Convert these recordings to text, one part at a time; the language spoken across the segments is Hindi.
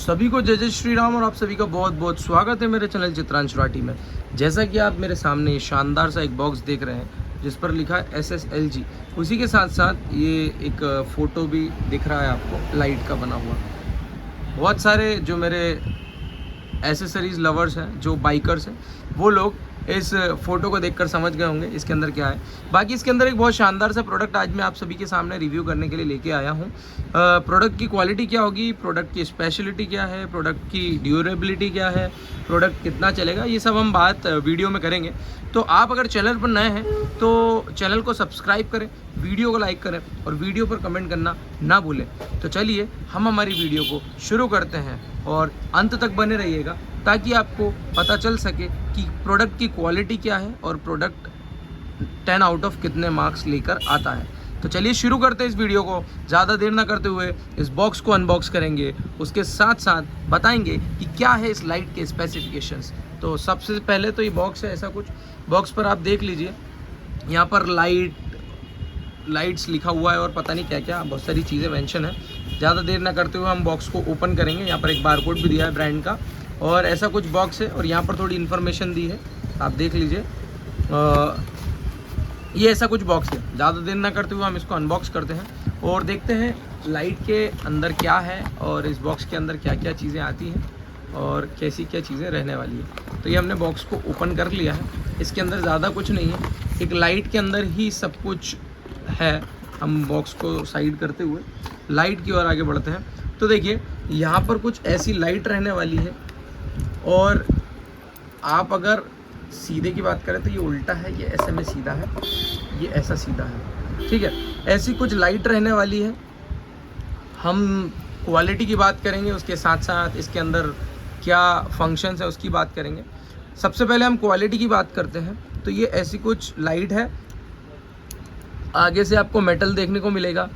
सभी को जय जय श्री राम और आप सभी का बहुत बहुत स्वागत है मेरे चैनल चित्रांश राठी में। जैसा कि आप मेरे सामने शानदार सा एक बॉक्स देख रहे हैं जिस पर लिखा है SSLG। उसी के साथ साथ ये एक फ़ोटो भी दिख रहा है आपको लाइट का बना हुआ। बहुत सारे जो मेरे एसेसरीज़ लवर्स हैं, जो बाइकर्स हैं, वो लोग इस फ़ोटो को देखकर समझ गए होंगे इसके अंदर क्या है। बाकी इसके अंदर एक बहुत शानदार सा प्रोडक्ट आज मैं आप सभी के सामने रिव्यू करने के लिए लेके आया हूँ। प्रोडक्ट की क्वालिटी क्या होगी, प्रोडक्ट की स्पेशलिटी क्या है, प्रोडक्ट की ड्यूरेबिलिटी क्या है, प्रोडक्ट कितना चलेगा, ये सब हम बात वीडियो में करेंगे। तो आप अगर चैनल पर नए हैं तो चैनल को सब्सक्राइब करें, वीडियो को लाइक करें और वीडियो पर कमेंट करना ना भूलें। तो चलिए हम हमारी वीडियो को शुरू करते हैं और अंत तक बने रहिएगा ताकि आपको पता चल सके कि प्रोडक्ट की क्वालिटी क्या है और प्रोडक्ट 10 आउट ऑफ कितने मार्क्स लेकर आता है। तो चलिए शुरू करते हैं इस वीडियो को। ज़्यादा देर ना करते हुए इस बॉक्स को अनबॉक्स करेंगे, उसके साथ साथ बताएंगे कि क्या है इस लाइट के स्पेसिफिकेशंस। तो सबसे पहले तो ये बॉक्स है ऐसा कुछ। बॉक्स पर आप देख लीजिए, यहाँ पर लाइट्स लिखा हुआ है और पता नहीं क्या क्या बहुत सारी चीज़ें मेंशन है। ज़्यादा देर ना करते हुए हम बॉक्स को ओपन करेंगे। यहाँ पर एक बारकोड भी दिया है ब्रांड का और ऐसा कुछ बॉक्स है और यहाँ पर थोड़ी इन्फॉर्मेशन दी है, आप देख लीजिए। ये ऐसा कुछ बॉक्स है। ज़्यादा देर ना करते हुए हम इसको अनबॉक्स करते हैं और देखते हैं लाइट के अंदर क्या है और इस बॉक्स के अंदर क्या क्या चीज़ें आती हैं और कैसी क्या चीज़ें रहने वाली है। तो ये हमने बॉक्स को ओपन कर लिया है। इसके अंदर ज़्यादा कुछ नहीं है, एक लाइट के अंदर ही सब कुछ है। हम बॉक्स को साइड करते हुए लाइट की ओर आगे बढ़ते हैं। तो देखिए यहाँ पर कुछ ऐसी लाइट रहने वाली है और आप अगर सीधे की बात करें तो ये उल्टा है, ये ऐसे में सीधा है, ये ऐसा सीधा है, ठीक है। ऐसी कुछ लाइट रहने वाली है। हम क्वालिटी की बात करेंगे, उसके साथ साथ इसके अंदर क्या फंक्शंस है उसकी बात करेंगे। सबसे पहले हम क्वालिटी की बात करते हैं। तो ये ऐसी कुछ लाइट है। आगे से आपको मेटल देखने को मिलेगा,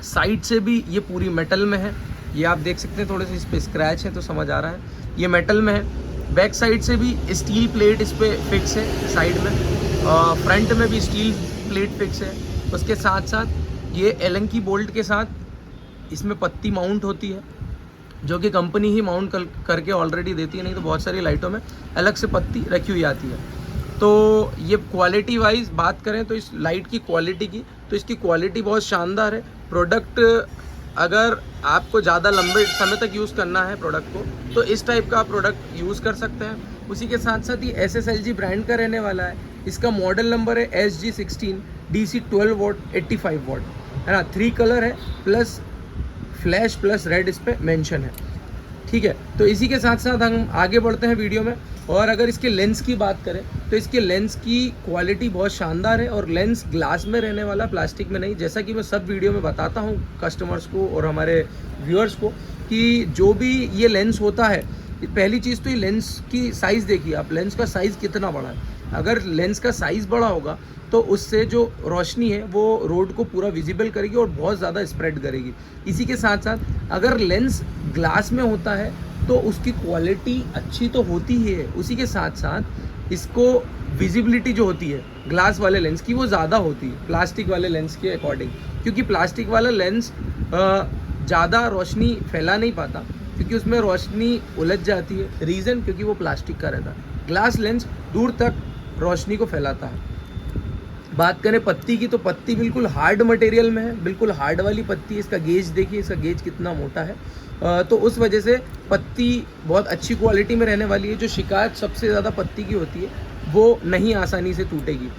साइड से भी ये पूरी मेटल में है। ये आप देख सकते हैं, थोड़े से इस पर स्क्रैच है तो समझ आ रहा है ये मेटल में है। बैक साइड से भी स्टील प्लेट इस पर फिक्स है साइड में, फ्रंट में भी स्टील प्लेट फिक्स है। उसके साथ साथ ये एलन की बोल्ट के साथ इसमें पत्ती माउंट होती है, जो कि कंपनी ही माउंट करके ऑलरेडी देती है, नहीं तो बहुत सारी लाइटों में अलग से पत्ती रखी हुई आती है। तो ये क्वालिटी वाइज बात करें तो इस लाइट की क्वालिटी की, तो इसकी क्वालिटी बहुत शानदार है। प्रोडक्ट अगर आपको ज़्यादा लंबे समय तक यूज़ करना है प्रोडक्ट को, तो इस टाइप का प्रोडक्ट यूज़ कर सकते हैं। उसी के साथ साथ ये SSLG ब्रांड का रहने वाला है। इसका मॉडल नंबर है SG16 DC 12 वॉट 85 वॉट, है ना। 3 कलर है प्लस फ्लैश प्लस रेड इस पर मेंशन है, ठीक है। तो इसी के साथ साथ हम आगे बढ़ते हैं वीडियो में। और अगर इसके लेंस की बात करें तो इसके लेंस की क्वालिटी बहुत शानदार है और लेंस ग्लास में रहने वाला, प्लास्टिक में नहीं। जैसा कि मैं सब वीडियो में बताता हूँ कस्टमर्स को और हमारे व्यूअर्स को कि जो भी ये लेंस होता है, पहली चीज़ तो ये लेंस की साइज़ देखिए आप, लेंस का साइज़ कितना बड़ा है। अगर लेंस का साइज़ बड़ा होगा तो उससे जो रोशनी है वो रोड को पूरा विजिबल करेगी और बहुत ज़्यादा स्प्रेड करेगी। इसी के साथ साथ अगर लेंस ग्लास में होता है तो उसकी क्वालिटी अच्छी तो होती ही है, उसी के साथ साथ इसको विजिबिलिटी जो होती है ग्लास वाले लेंस की वो ज़्यादा होती है प्लास्टिक वाले लेंस के अकॉर्डिंग, क्योंकि प्लास्टिक वाला लेंस ज़्यादा रोशनी फैला नहीं पाता क्योंकि उसमें रोशनी उलझ जाती है। रीज़न क्योंकि वो प्लास्टिक का रहता है। ग्लास लेंस दूर तक रोशनी को फैलाता है। बात करें पत्ती की, तो पत्ती बिल्कुल हार्ड मटेरियल में है, बिल्कुल हार्ड वाली पत्ती। इसका गेज देखिए, इसका गेज कितना मोटा है। तो उस वजह से पत्ती बहुत अच्छी क्वालिटी में रहने वाली है। जो शिकायत सबसे ज़्यादा पत्ती की होती है वो नहीं आसानी से टूटेगी।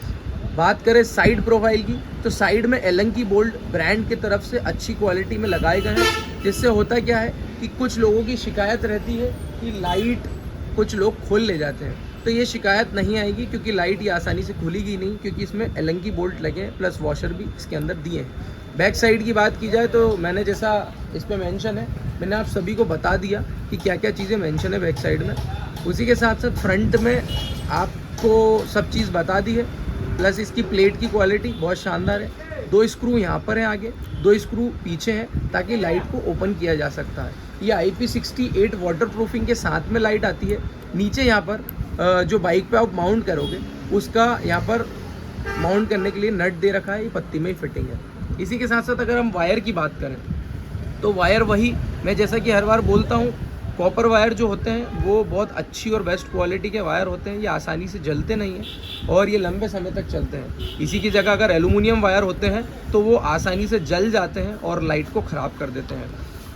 बात करें साइड प्रोफाइल की, तो साइड में एलन की बोल्ट ब्रांड की तरफ से अच्छी क्वालिटी में लगाए गए हैं। जिससे होता क्या है कि कुछ लोगों की शिकायत रहती है कि लाइट कुछ लोग खोल ले जाते हैं, तो ये शिकायत नहीं आएगी क्योंकि लाइट ये आसानी से खुलेगी नहीं, क्योंकि इसमें एलन की बोल्ट लगे हैं प्लस वॉशर भी इसके अंदर दिए हैं। बैक साइड की बात की जाए तो मैंने जैसा इस पर मेंशन है, मैंने आप सभी को बता दिया कि क्या क्या चीज़ें मेंशन है बैक साइड में। उसी के साथ साथ फ्रंट में आपको सब चीज़ बता दी है, प्लस इसकी प्लेट की क्वालिटी बहुत शानदार है। 2 स्क्रू यहाँ पर हैं आगे, 2 स्क्रू पीछे हैं ताकि लाइट को ओपन किया जा सकता है। ये IP68 वाटर प्रूफिंग के साथ में लाइट आती है। नीचे यहाँ पर जो बाइक पे आप माउंट करोगे उसका यहाँ पर माउंट करने के लिए नट दे रखा है, ये पत्ती में ही फिटिंग है। इसी के साथ साथ अगर हम वायर की बात करें तो वायर वही, मैं जैसा कि हर बार बोलता हूँ कॉपर वायर जो होते हैं वो बहुत अच्छी और बेस्ट क्वालिटी के वायर होते हैं, ये आसानी से जलते नहीं हैं और ये लंबे समय तक चलते हैं। इसी की जगह अगर एल्युमिनियम वायर होते हैं तो वो आसानी से जल जाते हैं और लाइट को ख़राब कर देते हैं।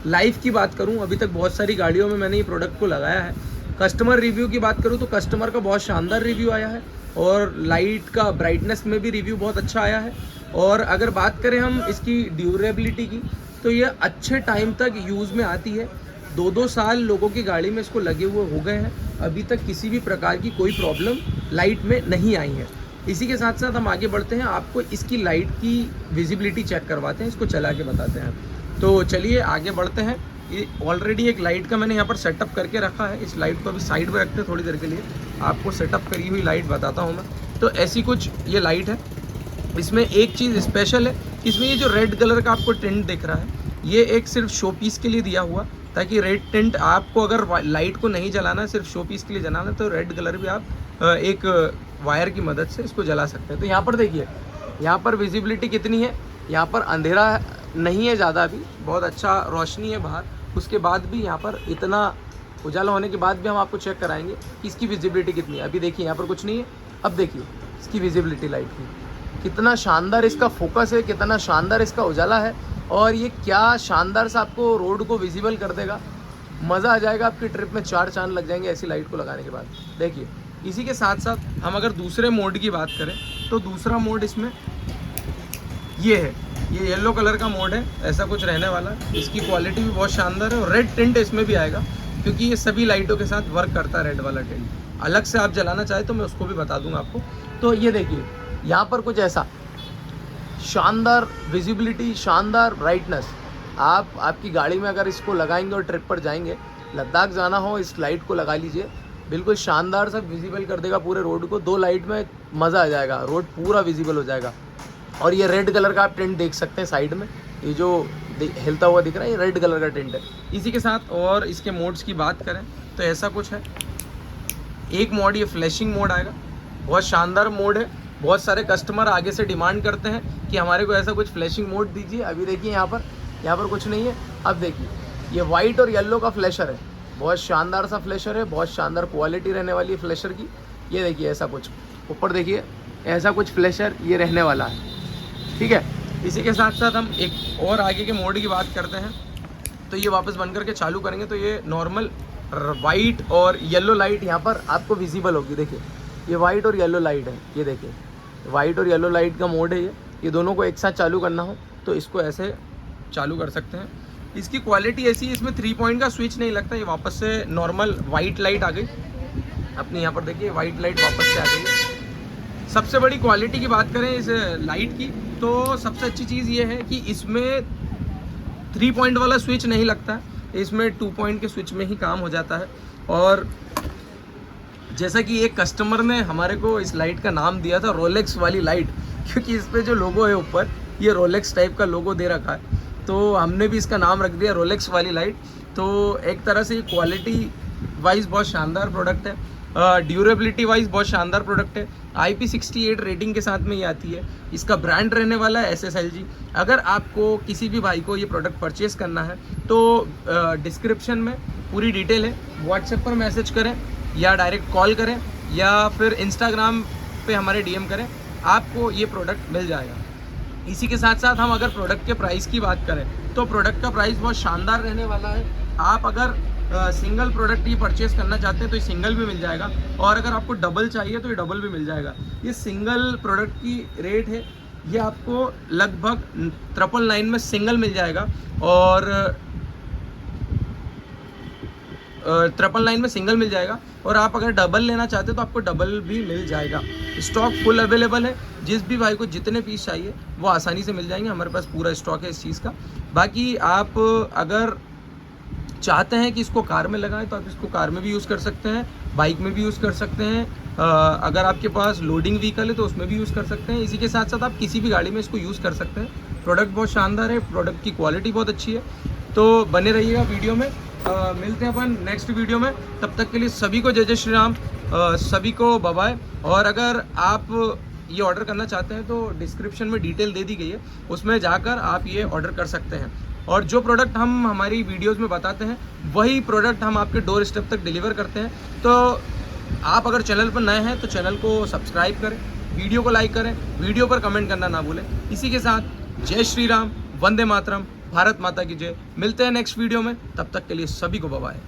लाइफ की बात करूं, अभी तक बहुत सारी गाड़ियों में मैंने ये प्रोडक्ट को लगाया है। कस्टमर रिव्यू की बात करूं तो कस्टमर का बहुत शानदार रिव्यू आया है और लाइट का ब्राइटनेस में भी रिव्यू बहुत अच्छा आया है। और अगर बात करें हम इसकी ड्यूरेबिलिटी की तो ये अच्छे टाइम तक यूज़ में आती है। 2-2 साल लोगों की गाड़ी में इसको लगे हुए हो गए हैं, अभी तक किसी भी प्रकार की कोई प्रॉब्लम लाइट में नहीं आई है। इसी के साथ साथ हम आगे बढ़ते हैं, आपको इसकी लाइट की विजिबिलिटी चेक करवाते हैं, इसको चला के बताते हैं। तो चलिए आगे बढ़ते हैं। ये ऑलरेडी एक लाइट का मैंने यहाँ पर सेटअप करके रखा है। इस लाइट को अभी साइड में रखते हैं थोड़ी देर के लिए, आपको सेटअप करी हुई लाइट बताता हूँ मैं। तो ऐसी कुछ ये लाइट है। इसमें एक चीज़ स्पेशल है, इसमें ये जो रेड कलर का आपको टिंट दिख रहा है ये एक सिर्फ शो पीस के लिए दिया हुआ, ताकि रेड टिंट आपको अगर लाइट को नहीं जलाना है, सिर्फ शो पीस के लिए जलाना है, तो रेड कलर भी आप एक वायर की मदद से इसको जला सकते हैं। तो यहाँ पर देखिए, यहाँ पर विजिबिलिटी कितनी है, यहाँ पर अंधेरा नहीं है ज़्यादा, अभी बहुत अच्छा रोशनी है बाहर। उसके बाद भी यहाँ पर इतना उजाला होने के बाद भी हम आपको चेक कराएंगे कि इसकी विजिबिलिटी कितनी है। अभी देखिए यहाँ पर कुछ नहीं है, अब देखिए इसकी विजिबिलिटी लाइट की, कितना शानदार इसका फोकस है, कितना शानदार इसका उजाला है और ये क्या शानदार सा आपको रोड को विजिबल कर देगा। मज़ा आ जाएगा, आपकी ट्रिप में 4 चांद लग जाएंगे ऐसी लाइट को लगाने के बाद। देखिए इसी के साथ साथ हम अगर दूसरे मोड की बात करें तो दूसरा मोड इसमें ये है, ये येलो कलर का मोड है, ऐसा कुछ रहने वाला है। इसकी क्वालिटी भी बहुत शानदार है और रेड टिंट इसमें भी आएगा, क्योंकि ये सभी लाइटों के साथ वर्क करता है। रेड वाला टिंट अलग से आप जलाना चाहे तो मैं उसको भी बता दूंगा आपको। तो ये देखिए यहाँ पर कुछ ऐसा शानदार विजिबिलिटी, शानदार ब्राइटनेस। आप आपकी गाड़ी में अगर इसको लगाएंगे और ट्रिप पर जाएंगे, लद्दाख जाना हो, इस लाइट को लगा लीजिए, बिल्कुल शानदार सा विजिबल कर देगा पूरे रोड को। 2 लाइट में मज़ा आ जाएगा, रोड पूरा विजिबल हो जाएगा। और ये रेड कलर का आप टिंट देख सकते हैं साइड में, ये जो हिलता हुआ दिख रहा है ये रेड कलर का टिंट है। इसी के साथ और इसके मोड्स की बात करें तो ऐसा कुछ है। एक मोड ये फ्लैशिंग मोड आएगा, बहुत शानदार मोड है। बहुत सारे कस्टमर आगे से डिमांड करते हैं कि हमारे को ऐसा कुछ फ्लैशिंग मोड दीजिए। अभी देखिए यहाँ पर कुछ नहीं है। अब देखिए ये वाइट और येलो का फ्लैशर है, बहुत शानदार सा फ्लैशर है, बहुत शानदार क्वालिटी रहने वाली है फ्लैशर की। ये देखिए ऐसा कुछ ऊपर देखिए, ऐसा कुछ फ्लैशर ये रहने वाला है, ठीक है। इसी के साथ साथ हम एक और आगे के मोड की बात करते हैं। तो ये वापस बंद करके चालू करेंगे तो ये नॉर्मल वाइट और येलो लाइट यहाँ पर आपको विजिबल होगी। देखिए ये वाइट और येलो लाइट है, ये देखिए वाइट और येलो लाइट का मोड है ये दोनों को एक साथ चालू करना हो तो इसको ऐसे चालू कर सकते हैं। इसकी क्वालिटी ऐसी है, इसमें 3 पॉइंट का स्विच नहीं लगता, ये वापस से नॉर्मल वाइट लाइट आ गई अपनी। यहाँ पर देखिए वाइट लाइट वापस से आ गई। सबसे बड़ी क्वालिटी की बात करें इस लाइट की तो सबसे अच्छी चीज़ ये है कि इसमें 3 पॉइंट वाला स्विच नहीं लगता है, इसमें 2 पॉइंट के स्विच में ही काम हो जाता है। और जैसा कि एक कस्टमर ने हमारे को इस लाइट का नाम दिया था रोलेक्स वाली लाइट, क्योंकि इस पर जो लोगो है ऊपर ये रोलेक्स टाइप का लोगो दे रखा है, तो हमने भी इसका नाम रख दिया रोलेक्स वाली लाइट। तो एक तरह से क्वालिटी वाइज बहुत शानदार प्रोडक्ट है, ड्यूरेबिलिटी वाइज बहुत शानदार प्रोडक्ट है। IP68 रेटिंग के साथ में ये आती है। इसका ब्रांड रहने वाला है SSLG। अगर आपको किसी भी भाई को ये प्रोडक्ट परचेज़ करना है तो डिस्क्रिप्शन में पूरी डिटेल है, व्हाट्सएप पर मैसेज करें या डायरेक्ट कॉल करें या फिर इंस्टाग्राम पे हमारे DM करें, आपको ये प्रोडक्ट मिल जाएगा। इसी के साथ साथ हम अगर प्रोडक्ट के प्राइस की बात करें तो प्रोडक्ट का प्राइस बहुत शानदार रहने वाला है। आप अगर सिंगल प्रोडक्ट ये परचेज़ करना चाहते हैं तो ये सिंगल भी मिल जाएगा, और अगर आपको डबल चाहिए तो ये डबल भी मिल जाएगा। ये सिंगल प्रोडक्ट की रेट है, ये आपको लगभग 999 में सिंगल मिल जाएगा और 999 में सिंगल मिल जाएगा। और आप अगर डबल लेना चाहते हो तो आपको डबल भी मिल जाएगा। स्टॉक फुल अवेलेबल है, जिस भी भाई को जितने पीस चाहिए वो आसानी से मिल जाएंगे, हमारे पास पूरा स्टॉक है इस चीज़ का। बाकी आप अगर चाहते हैं कि इसको कार में लगाएं तो आप इसको कार में भी यूज़ कर सकते हैं, बाइक में भी यूज़ कर सकते हैं, अगर आपके पास लोडिंग व्हीकल है तो उसमें भी यूज़ कर सकते हैं। इसी के साथ साथ आप किसी भी गाड़ी में इसको यूज़ कर सकते हैं। प्रोडक्ट बहुत शानदार है, प्रोडक्ट की क्वालिटी बहुत अच्छी है। तो बने रहिएगा वीडियो में, मिलते हैं अपन नेक्स्ट वीडियो में। तब तक के लिए सभी को जय जय श्री राम, सभी को बाय बाय। और अगर आप ये ऑर्डर करना चाहते हैं तो डिस्क्रिप्शन में डिटेल दे दी गई है, उसमें जाकर आप ये ऑर्डर कर सकते हैं। और जो प्रोडक्ट हम हमारी वीडियोस में बताते हैं वही प्रोडक्ट हम आपके डोर स्टेप तक डिलीवर करते हैं। तो आप अगर चैनल पर नए हैं तो चैनल को सब्सक्राइब करें, वीडियो को लाइक करें, वीडियो पर कमेंट करना ना भूलें। इसी के साथ जय श्री राम, वंदे मातरम, भारत माता की जय। मिलते हैं नेक्स्ट वीडियो में, तब तक के लिए सभी को बाय बाय।